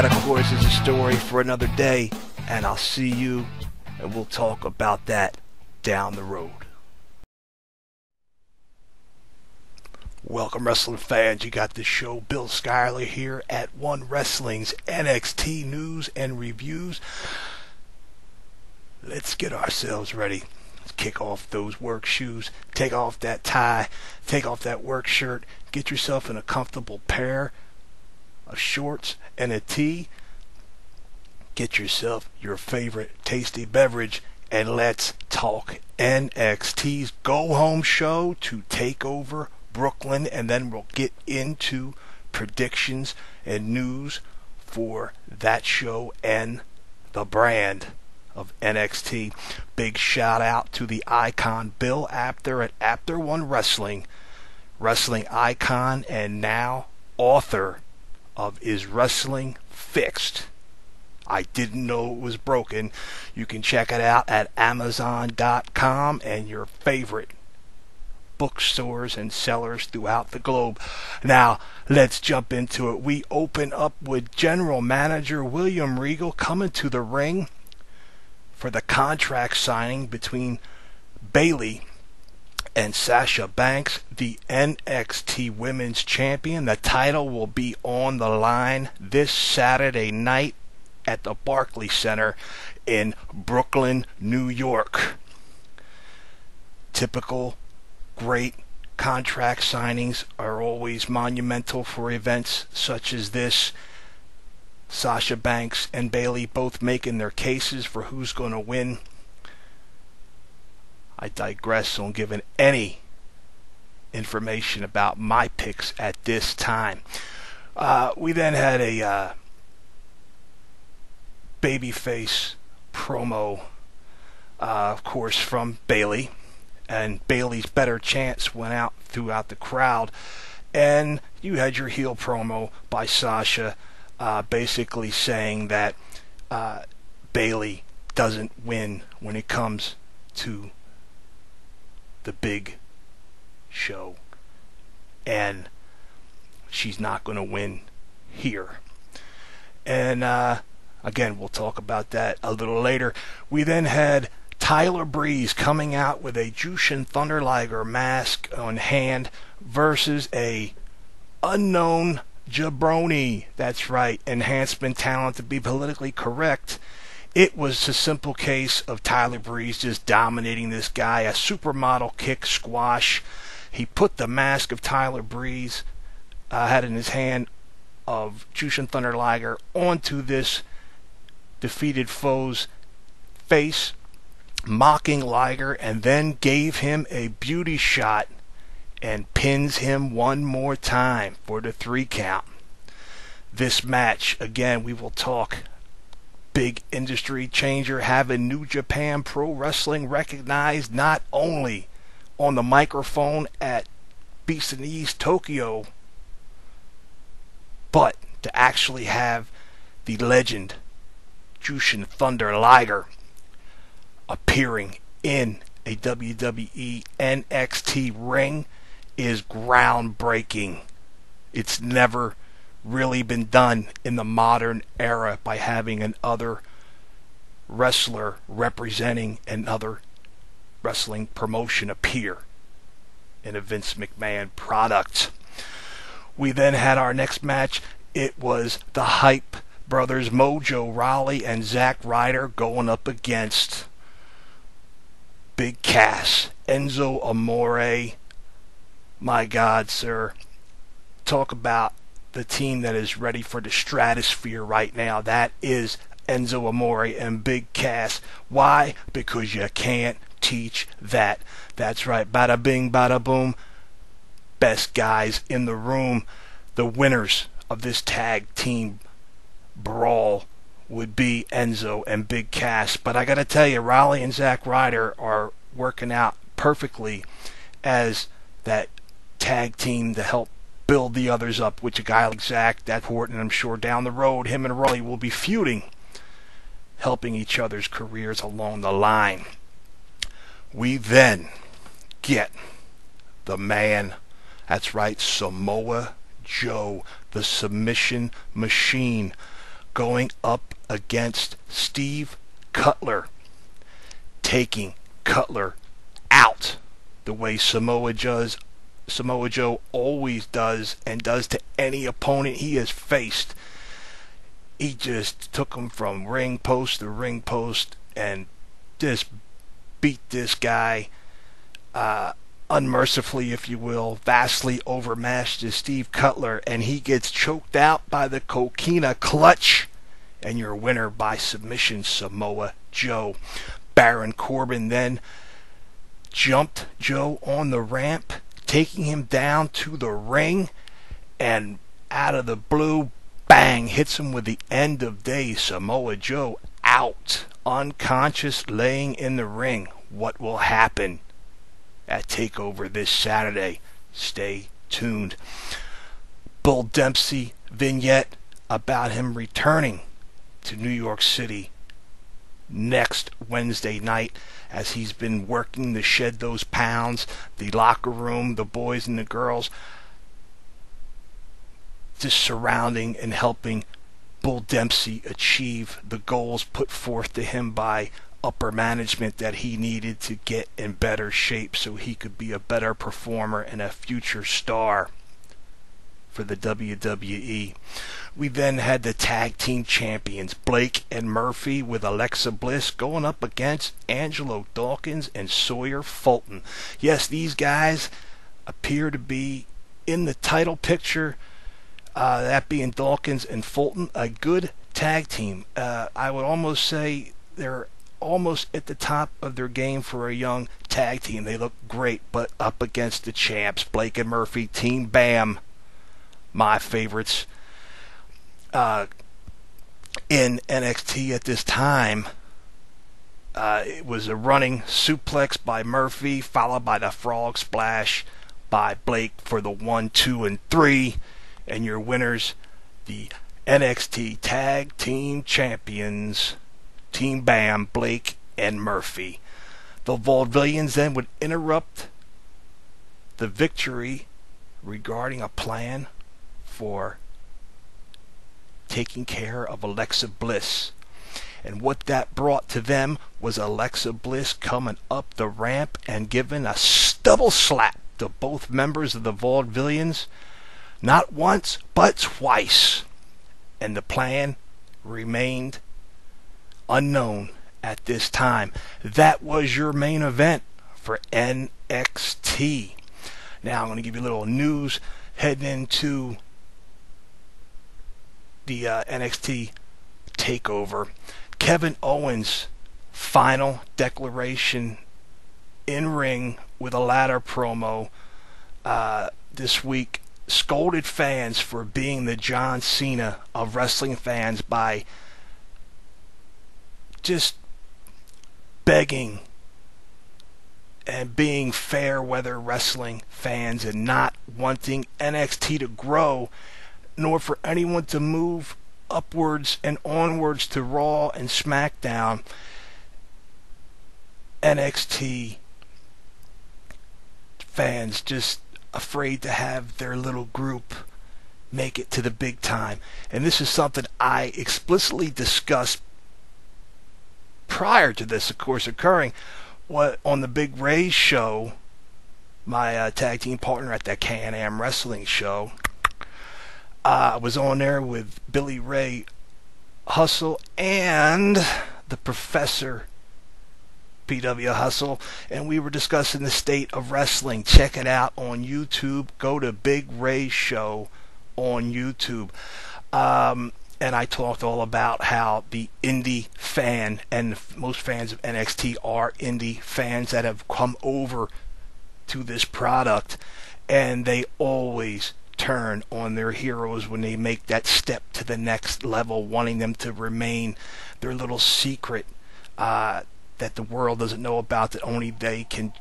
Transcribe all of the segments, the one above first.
that, of course, is a story for another day, and I'll see you, and we'll talk about that down the road. Welcome, wrestling fans. You got the show. Bill Schuyler here at One Wrestling's NXT news and reviews. Let's get ourselves ready. Let's kick off those work shoes. Take off that tie. Take off that work shirt. Get yourself in a comfortable pair of shorts and a tee. Get yourself your favorite tasty beverage, and let's talk NXT's Go Home show to TAKEOVER Brooklyn, and then we'll get into predictions and news for that show and the brand of NXT. Big shout out to the icon Bill Apter at Apter One Wrestling, wrestling icon and now author of Is Wrestling Fixed? I Didn't Know It Was Broken. You can check it out at Amazon.com and your favorite bookstores and sellers throughout the globe. Now, let's jump into it. We open up with General Manager William Regal coming to the ring for the contract signing between Bayley and Sasha Banks, the NXT Women's Champion. The title will be on the line this Saturday night at the Barclays Center in Brooklyn, New York. Typical great contract signings are always monumental for events such as this. Sasha Banks and Bayley both making their cases for who's going to win. I digress on giving any information about my picks at this time. We then had a babyface promo, of course, from Bayley. And Bayley's better chance went out throughout the crowd. And you had your heel promo by Sasha, basically saying that Bayley doesn't win when it comes to the big show. And she's not going to win here. And again, we'll talk about that a little later. We then had Tyler Breeze coming out with a Jushin Thunder Liger mask on hand versus a unknown jabroni. That's right, enhancement talent to be politically correct. It was a simple case of Tyler Breeze just dominating this guy, a supermodel kick squash. He put the mask of Tyler Breeze, had in his hand, of Jushin Thunder Liger onto this defeated foe's face, mocking Liger, and then gave him a beauty shot and pins him one more time for the 3 count. This match, again, we will talk big industry changer, having New Japan Pro Wrestling recognized not only on the microphone at Beast in the East Tokyo, but to actually have the legend Jushin Thunder Liger appearing in a WWE NXT ring is groundbreaking. It's never really been done in the modern era by having another wrestler representing another wrestling promotion appear in a Vince McMahon product. We then had our next match. It was the Hype Brothers, Mojo Rawley and Zack Ryder, going up against Big Cass, Enzo Amore. My God, sir. Talk about the team that is ready for the stratosphere right now. That is Enzo Amore and Big Cass. Why? Because you can't teach that. That's right. Bada bing, bada boom. Best guys in the room. The winners of this tag team brawl would be Enzo and Big Cass. But I gotta tell you, Rawley and Zack Ryder are working out perfectly as that tag team to help build the others up, which a guy like Zack, that's important. I'm sure down the road him and Rawley will be feuding, helping each other's careers along the line. We then get the man, that's right, Samoa Joe, the submission machine, going up against Steve Cutler, taking Cutler out the way Samoa Joe always does, and does to any opponent he has faced. He just took him from ring post to ring post and just beat this guy unmercifully, if you will, vastly overmatched as Steve Cutler, and he gets choked out by the Coquina Clutch, and your winner by submission, Samoa Joe. Baron Corbin then jumped Joe on the ramp, taking him down to the ring, and out of the blue, bang, hits him with the end of days. Samoa Joe out, unconscious, laying in the ring. What will happen at TakeOver this Saturday? Stay tuned. Bull Dempsey vignette about him returning to New York City next Wednesday night, as he's been working to shed those pounds. The locker room, the boys and the girls, just surrounding and helping Bull Dempsey achieve the goals put forth to him by upper management that he needed to get in better shape so he could be a better performer and a future star for the WWE. We then had the tag team champions, Blake and Murphy, with Alexa Bliss going up against Angelo Dawkins and Sawyer Fulton. Yes, these guys appear to be in the title picture, that being Dawkins and Fulton, a good tag team. I would almost say they're almost at the top of their game for a young tag team. They look great, but up against the champs, Blake and Murphy, Team Bam, my favorites in NXT at this time. It was a running suplex by Murphy, followed by the frog splash by Blake for the 1, 2, and 3. And your winners, the NXT Tag Team Champions, Team Bam, Blake and Murphy. The Vaudevillians then would interrupt the victory regarding a plan for taking care of Alexa Bliss. And what that brought to them was Alexa Bliss coming up the ramp and giving a double slap to both members of the Vaudevillians, not once, but twice. And the plan remained unknown at this time. That was your main event for NXT. Now I'm going to give you a little news heading into the NXT TakeOver. Kevin Owens' final declaration in ring with a ladder promo this week scolded fans for being the John Cena of wrestling fans by just begging and being fair weather wrestling fans and not wanting NXT to grow, nor for anyone to move upwards and onwards to Raw and SmackDown. NXT fans just afraid to have their little group make it to the big time. And this is something I explicitly discussed prior to this, of course, occurring on the Big Ray show, my tag team partner at that Can-Am wrestling show. I was on there with Billy Ray Hustle and the Professor PW Hustle, and we were discussing the state of wrestling. Check it out on YouTube. Go to Big Ray Show on YouTube. And I talked all about how the indie fan, and most fans of NXT are indie fans that have come over to this product, and they always turn on their heroes when they make that step to the next level, wanting them to remain their little secret that the world doesn't know about, that only they can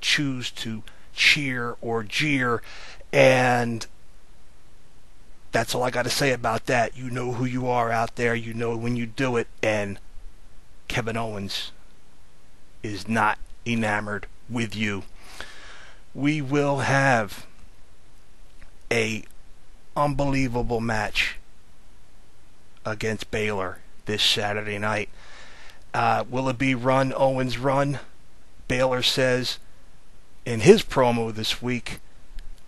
choose to cheer or jeer. And that's all I got to say about that. You know who you are out there. You know when you do it. And Kevin Owens is not enamored with you. We will have a unbelievable match against Balor this Saturday night. Will it be Owens run? Balor says in his promo this week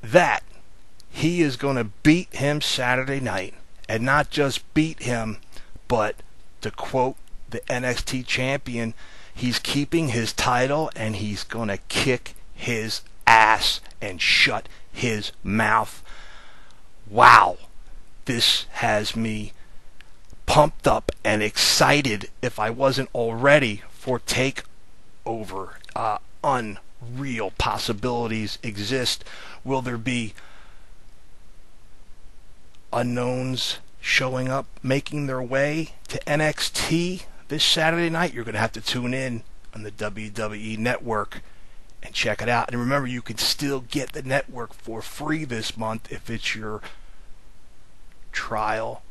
that he is going to beat him Saturday night, and not just beat him, but to quote the NXT champion, he's keeping his title and he's going to kick his ass and shut his mouth. Wow, this has me pumped up and excited, if I wasn't already, for TakeOver. Unreal possibilities exist. Will there be unknowns showing up, making their way to NXT this Saturday night? You're going to have to tune in on the WWE Network and check it out. And remember, you can still get the network for free this month if it's your trial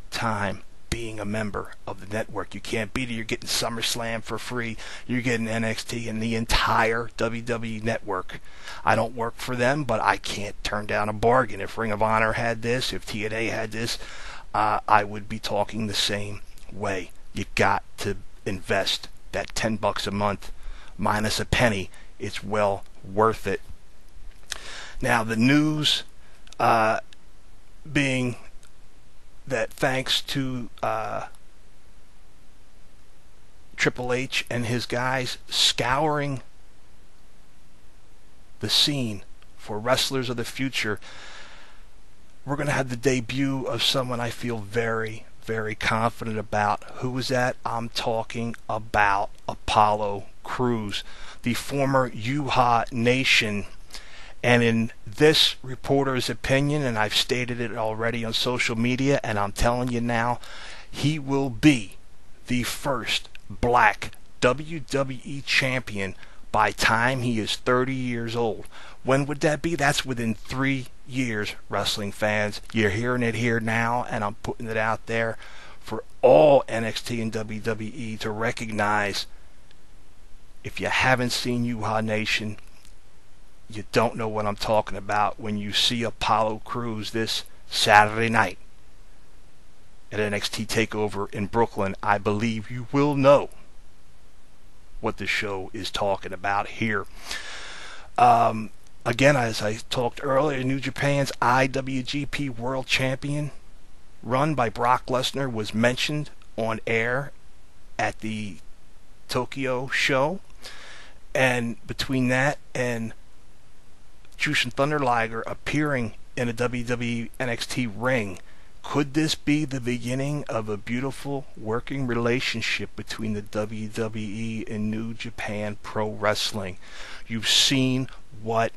time being a member of the network. You can't beat it. You're getting SummerSlam for free. You're getting NXT and the entire WWE network. I don't work for them, but I can't turn down a bargain. If Ring of Honor had this, if TNA had this, I would be talking the same way. You got to invest that $10 a month minus a penny. It's well worth it. Now, the news being that thanks to Triple H and his guys scouring the scene for wrestlers of the future, we're going to have the debut of someone I feel very, very confident about. Who is that? I'm talking about Apollo Crews, the former Uhaa Nation. And in this reporter's opinion, and I've stated it already on social media, and I'm telling you now, he will be the first black WWE champion by time he is 30 years old. When would that be? That's within 3 years, wrestling fans. You're hearing it here now, and I'm putting it out there for all NXT and WWE to recognize. If you haven't seen Uhaa Nation, you don't know what I'm talking about when you see Apollo Crews this Saturday night at NXT TakeOver in Brooklyn. I believe you will know what the show is talking about here. Again, as I talked earlier, New Japan's IWGP World Champion run by Brock Lesnar was mentioned on air at the Tokyo show. And between that and Jushin Thunder Liger appearing in a WWE NXT ring, could this be the beginning of a beautiful working relationship between the WWE and New Japan Pro Wrestling? You've seen what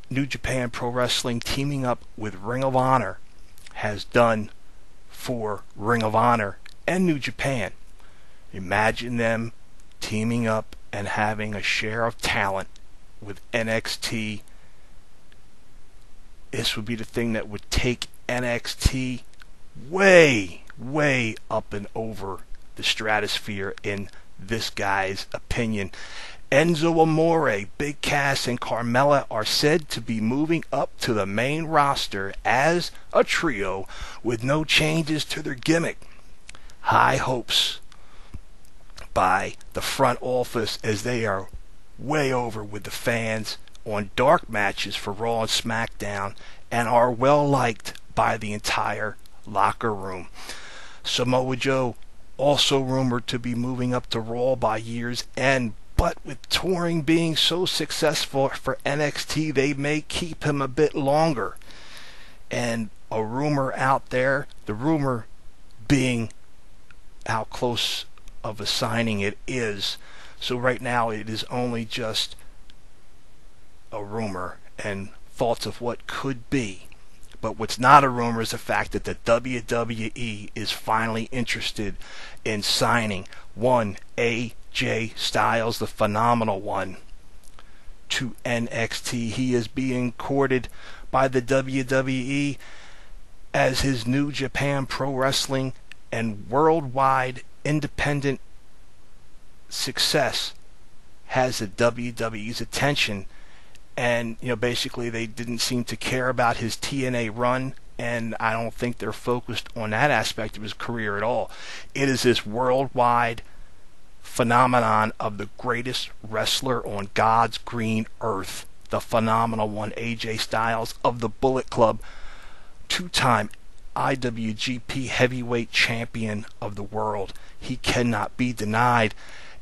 New Japan Pro Wrestling teaming up with Ring of Honor has done for Ring of Honor and New Japan. Imagine them teaming up and having a share of talent with NXT. This would be the thing that would take NXT way, way up and over the stratosphere in this guy's opinion. Enzo Amore, Big Cass, and Carmella are said to be moving up to the main roster as a trio with no changes to their gimmick. High hopes by the front office as they are way over with the fans on dark matches for Raw and SmackDown and are well liked by the entire locker room. Samoa Joe also rumored to be moving up to Raw by year's end, but with touring being so successful for NXT, they may keep him a bit longer. And a rumor out there, the rumor being how close of a signing it is. So right now it is only just a rumor and thoughts of what could be. But what's not a rumor is the fact that the WWE is finally interested in signing one AJ Styles, the phenomenal one, to NXT. He is being courted by the WWE as his New Japan Pro Wrestling and worldwide independent success has the WWE's attention. And basically they didn't seem to care about his TNA run and I don't think they're focused on that aspect of his career at all. It is this worldwide phenomenon of the greatest wrestler on God's green earth, the phenomenal one, AJ Styles of the Bullet Club, two-time IWGP heavyweight champion of the world. He cannot be denied.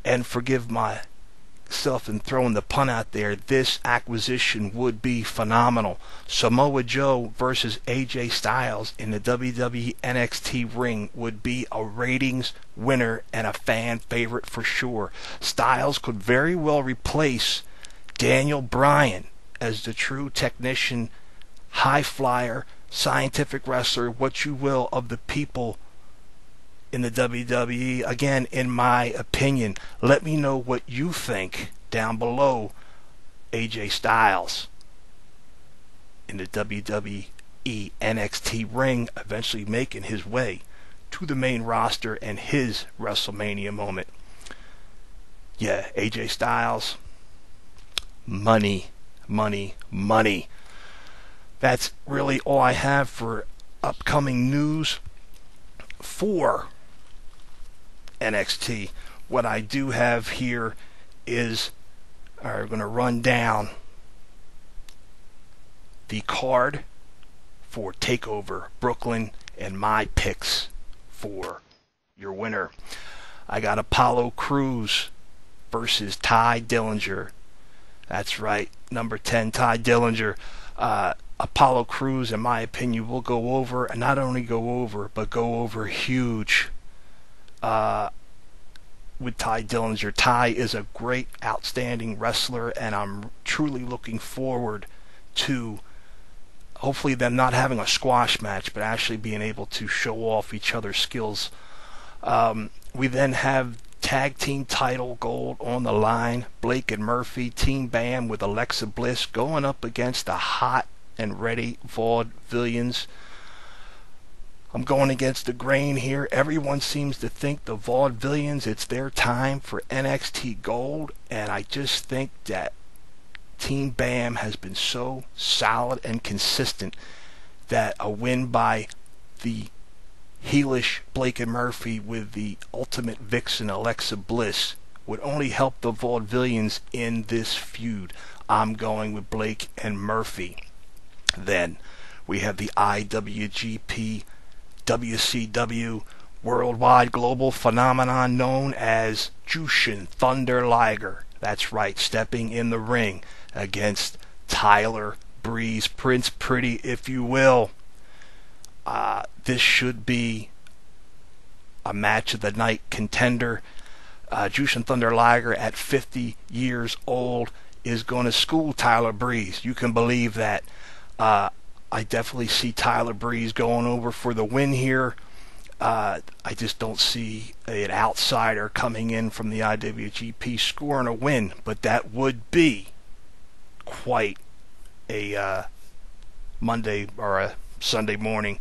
And forgive myself in throwing the pun out there, this acquisition would be phenomenal. Samoa Joe versus AJ Styles in the WWE NXT ring would be a ratings winner and a fan favorite for sure. Styles could very well replace Daniel Bryan as the true technician, high flyer, scientific wrestler, what you will, of the people in the WWE. Again, in my opinion, let me know what you think down below. AJ Styles in the WWE NXT ring, eventually making his way to the main roster and his WrestleMania moment. Yeah, AJ Styles, money, money, money. That's really all I have for upcoming news for NXT. What I do have here is we're going to run down the card for TAKEOVER Brooklyn and my picks for your winner. I got Apollo Crews versus Ty Dillinger. That's right, number 10, Ty Dillinger. Apollo Crews, in my opinion, will go over, and not only go over, but go over huge with Ty Dillinger. Ty is a great, outstanding wrestler, and I'm truly looking forward to hopefully them not having a squash match, but actually being able to show off each other's skills. We then have tag team title gold on the line. Blake and Murphy, Team Bam with Alexa Bliss going up against the hot and ready Vaudevillians. I'm going against the grain here. Everyone seems to think the Vaudevillians, it's their time for NXT Gold, and I just think that Team Bam has been so solid and consistent that a win by the heelish Blake and Murphy with the ultimate vixen Alexa Bliss would only help the Vaudevillians in this feud. I'm going with Blake and Murphy. Then we have the IWGP WCW worldwide global phenomenon known as Jushin Thunder Liger. That's right, stepping in the ring against Tyler Breeze, Prince Pretty, if you will. This should be a match of the night contender. Jushin Thunder Liger at 50 years old is going to school Tyler Breeze. You can believe that. I definitely see Tyler Breeze going over for the win here. I just don't see an outsider coming in from the IWGP scoring a win, but that would be quite a Monday or a Sunday morning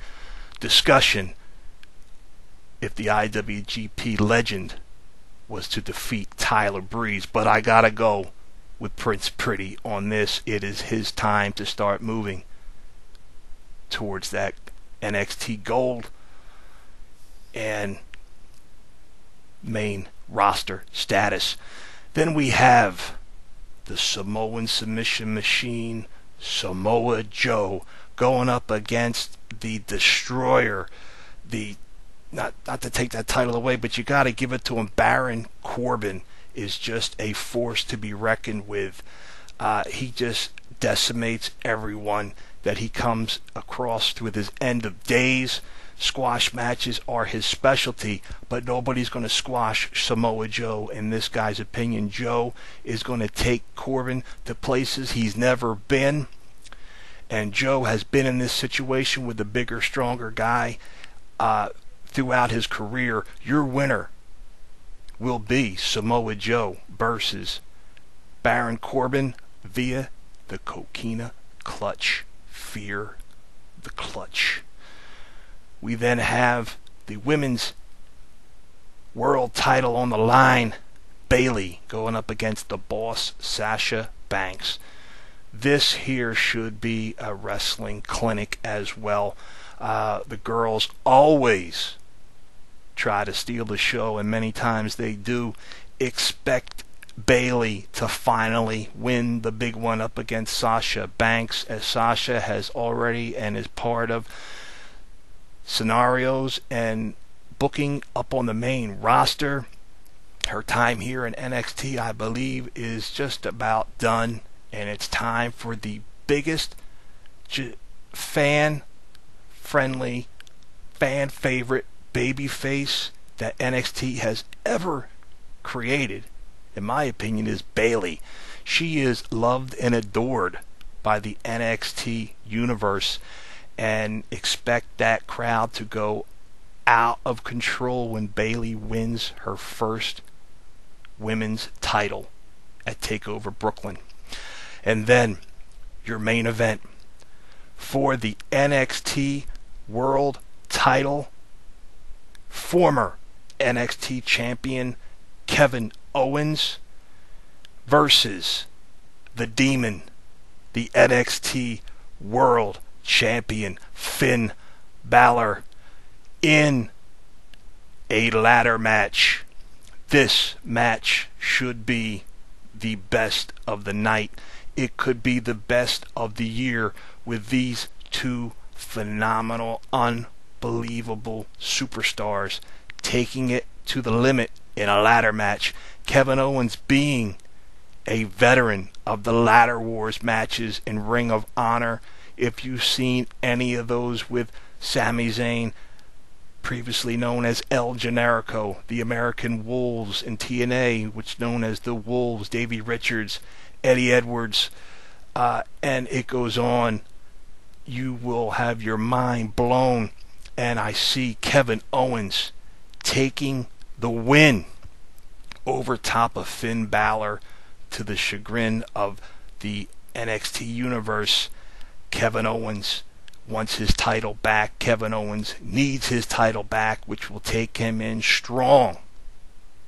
discussion if the IWGP legend was to defeat Tyler Breeze. But I gotta go with Prince Pretty on this. It is his time to start moving towards that NXT Gold and main roster status. Then we have the Samoan submission machine, Samoa Joe, going up against the Destroyer. The not to take that title away, but you got to give it to him. Baron Corbin is just a force to be reckoned with. He just decimates everyone that he comes across with his end of days. Squash matches are his specialty, but nobody's going to squash Samoa Joe in this guy's opinion. Joe is going to take Corbin to places he's never been, and Joe has been in this situation with the bigger, stronger guy throughout his career. Your winner will be Samoa Joe versus Baron Corbin via the Coquina Clutch. Fear the Clutch. We then have the women's world title on the line. Bayley going up against the boss, Sasha Banks. This here should be a wrestling clinic as well. The girls always try to steal the show, and many times they do. Expect Bayley to finally win the big one up against Sasha Banks, as Sasha has already and is part of scenarios and booking up on the main roster. Her time here in NXT, I believe, is just about done, and it's time for the biggest fan-friendly, fan-favorite babyface that NXT has ever created, in my opinion, is Bayley. She is loved and adored by the NXT universe, and expect that crowd to go out of control when Bayley wins her first women's title at TAKEOVER Brooklyn. And then your main event for the NXT World title, former NXT champion Kevin Owens versus the Demon, the NXT World Champion Finn Balor, in a ladder match. This match should be the best of the night. It could be the best of the year, with these two phenomenal, unbelievable superstars taking it to the limit in a ladder match. Kevin Owens being a veteran of the ladder wars matches in Ring of Honor. If you've seen any of those with Sami Zayn, previously known as El Generico, the American Wolves in TNA, which known as the Wolves, Davey Richards, Eddie Edwards, and it goes on, you will have your mind blown. And I see Kevin Owens taking the win over top of Finn Balor, to the chagrin of the NXT universe. Kevin Owens wants his title back. Kevin Owens needs his title back, which will take him in strong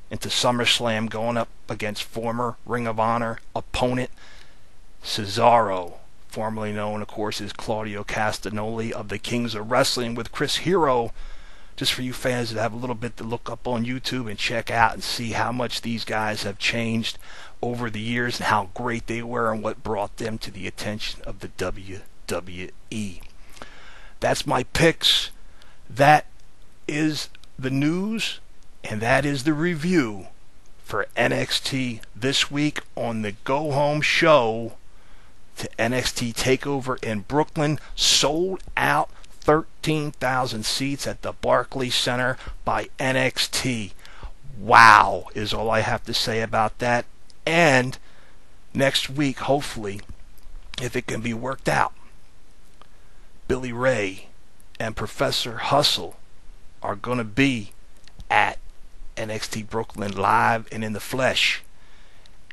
into SummerSlam, going up against former Ring of Honor opponent Cesaro, formerly known, of course, as Claudio Castagnoli of the Kings of Wrestling, with Chris Hero. Just for you fans that have a little bit to look up on YouTube and check out and see how much these guys have changed over the years and how great they were and what brought them to the attention of the WWE. That's my picks. That is the news, and that is the review for NXT this week on the Go Home Show to NXT TakeOver in Brooklyn. Sold out 13,000 seats at the Barclays Center by NXT. Wow, is all I have to say about that. And next week, hopefully, if it can be worked out, Billy Ray and Professor Hustle are going to be at NXT Brooklyn live and in the flesh.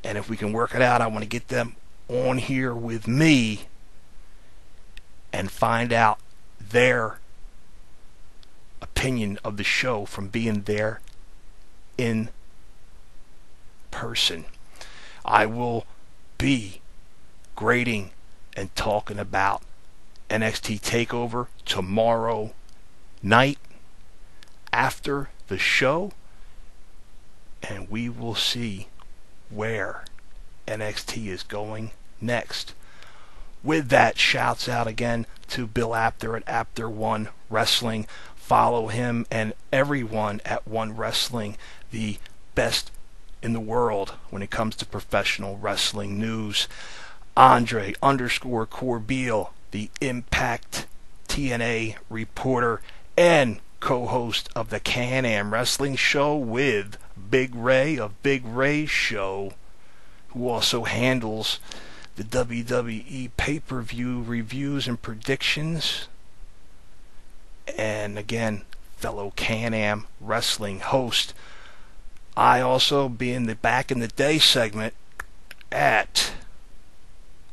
And if we can work it out, I want to get them on here with me and find out their opinion of the show from being there in person. I will be grading and talking about NXT TakeOver tomorrow night after the show, and we will see where NXT is going next. With that, shouts out again to Bill Apter at Apter One Wrestling. Follow him and everyone at One Wrestling, the best in the world when it comes to professional wrestling news. Andre_Corbeil, the Impact TNA reporter and co-host of the Can-Am Wrestling Show with Big Ray of Big Ray's Show, who also handles the WWE pay-per-view reviews and predictions. And again, fellow Can-Am Wrestling host. I also be in the Back in the Day segment at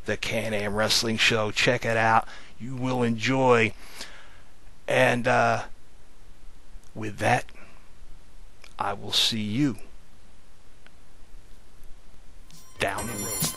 the Can-Am Wrestling Show. Check it out. You will enjoy. And with that, I will see you down the road.